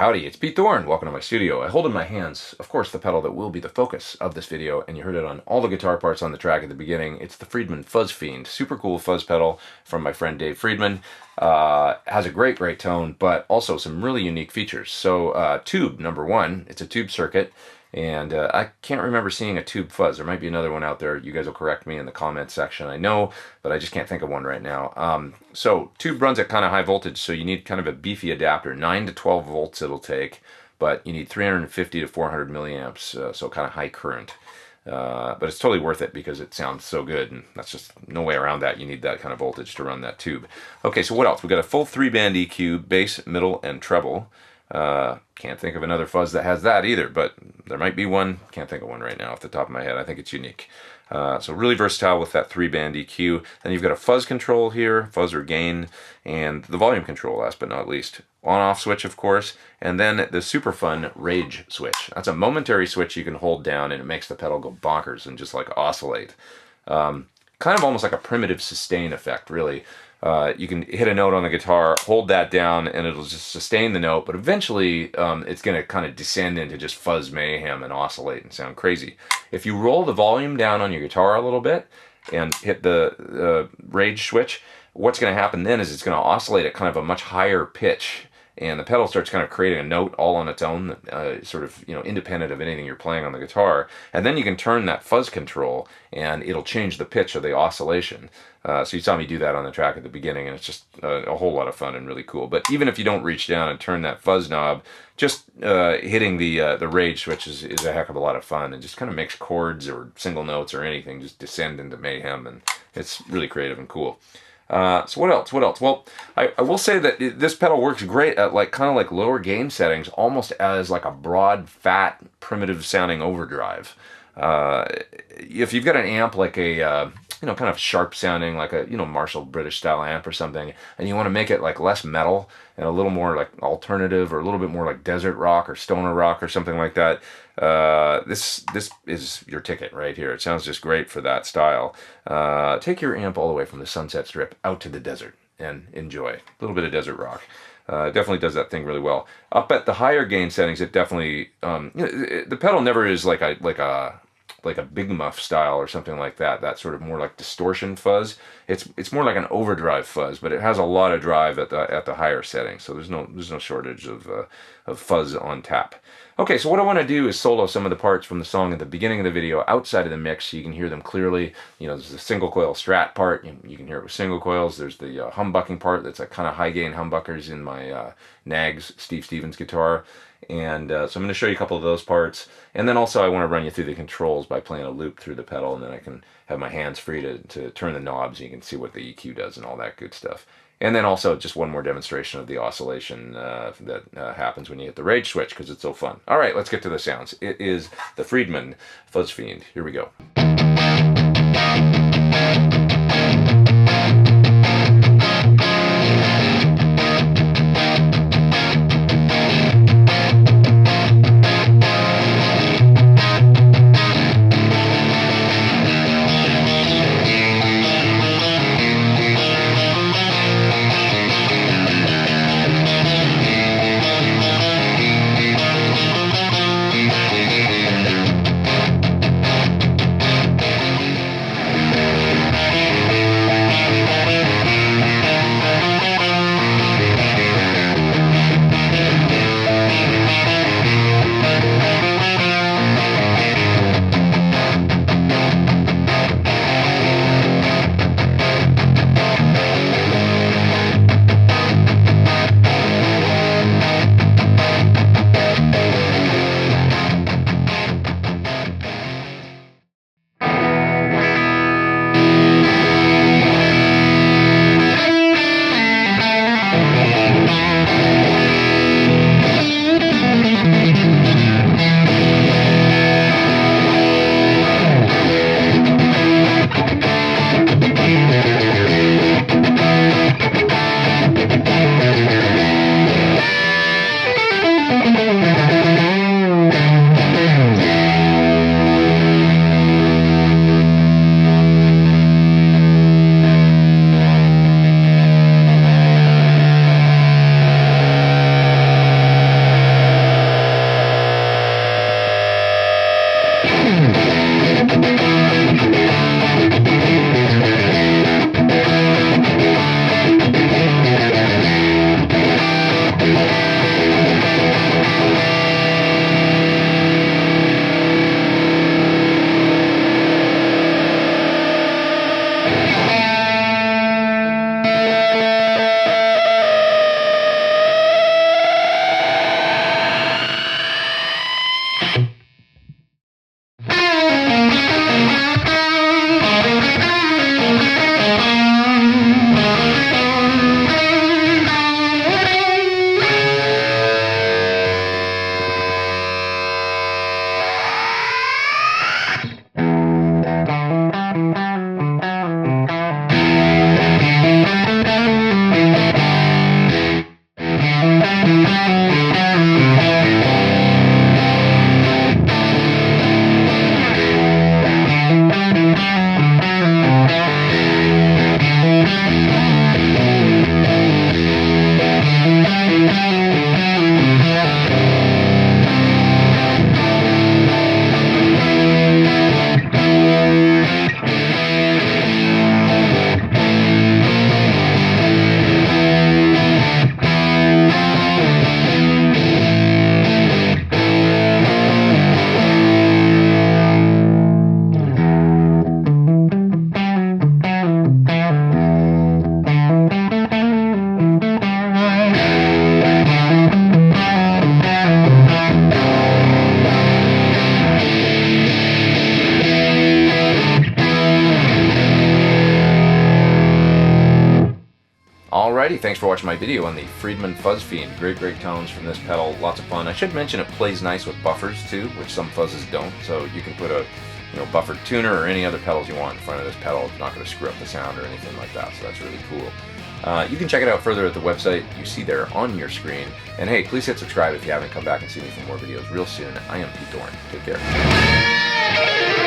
Howdy, it's Pete Thorn. Welcome to my studio. I hold in my hands, of course, the pedal that will be the focus of this video, and you heard it on all the guitar parts on the track at the beginning. It's the Friedman Fuzz Fiend. Super cool fuzz pedal from my friend Dave Friedman. Has a great tone, but also some really unique features. So, tube, number one, it's a tube circuit. And I can't remember seeing a tube fuzz. There might be another one out there. You guys will correct me in the comments section. I know, but I just can't think of one right now. So tube runs at kind of high voltage, so you need kind of a beefy adapter. 9 to 12 volts it'll take, but you need 350 to 400 milliamps, so kind of high current. But it's totally worth it because it sounds so good, and that's just no way around that. You need that kind of voltage to run that tube. Okay, so what else? We've got a full 3-band EQ, bass, middle, and treble. Can't think of another fuzz that has that either, but there might be one. Can't think of one right now off the top of my head. I think it's unique. So really versatile with that 3-band EQ. Then you've got a fuzz control here, fuzz or gain, and the volume control last but not least. On-off switch, of course, and then the super fun rage switch. That's a momentary switch you can hold down and it makes the pedal go bonkers and just like oscillate. Kind of almost like a primitive sustain effect, really. You can hit a note on the guitar, hold that down, and it'll just sustain the note, but eventually it's going to kind of descend into just fuzz mayhem and oscillate and sound crazy. If you roll the volume down on your guitar a little bit and hit the rage switch, what's going to happen then is it's going to oscillate at kind of a much higher pitch, and the pedal starts kind of creating a note all on its own, sort of, independent of anything you're playing on the guitar. And then you can turn that fuzz control and it'll change the pitch of the oscillation. So you saw me do that on the track at the beginning, and it's just a whole lot of fun and really cool. But even if you don't reach down and turn that fuzz knob, just hitting the rage switch is a heck of a lot of fun, and just kind of makes chords or single notes or anything just descend into mayhem, and it's really creative and cool. So what else? Well, I will say that this pedal works great at kind of like lower gain settings, almost as like a broad, fat, primitive sounding overdrive. If you've got an amp like a kind of sharp sounding, like a Marshall British style amp or something, and you want to make it like less metal and a little more like alternative, or a little bit more like desert rock or stoner rock or something like that, this is your ticket right here. It sounds just great for that style. Take your amp all the way from the Sunset Strip out to the desert and enjoy a little bit of desert rock. It definitely does that thing really well. Up at the higher gain settings, it definitely the pedal never is like a big muff style or something like that. That sort of more like distortion fuzz. It's more like an overdrive fuzz, but it has a lot of drive at the higher settings. So there's no shortage of fuzz on tap. Okay, so what I want to do is solo some of the parts from the song at the beginning of the video outside of the mix, so you can hear them clearly. There's the single coil strat part. You can hear it with single coils. There's the humbucking part. That's a kind of high gain humbuckers in my Nags Steve Stevens guitar. And so I'm going to show you a couple of those parts. And then also I want to run you through the controls by playing a loop through the pedal, and then I can have my hands free to turn the knobs, and you can see what the EQ does and all that good stuff. And then also just one more demonstration of the oscillation that happens when you hit the rage switch, because it's so fun. All right, let's get to the sounds. It is the Friedman Fuzz Fiend. Here we go. Alrighty, thanks for watching my video on the Friedman Fuzz Fiend. Great tones from this pedal, lots of fun. I should mention it plays nice with buffers too, which some fuzzes don't. So you can put a buffered tuner or any other pedals you want in front of this pedal. It's not going to screw up the sound or anything like that, so that's really cool. You can check it out further at the website you see there on your screen. And hey, please hit subscribe if you haven't. Come back and see me for more videos real soon. I am Pete Thorn. Take care.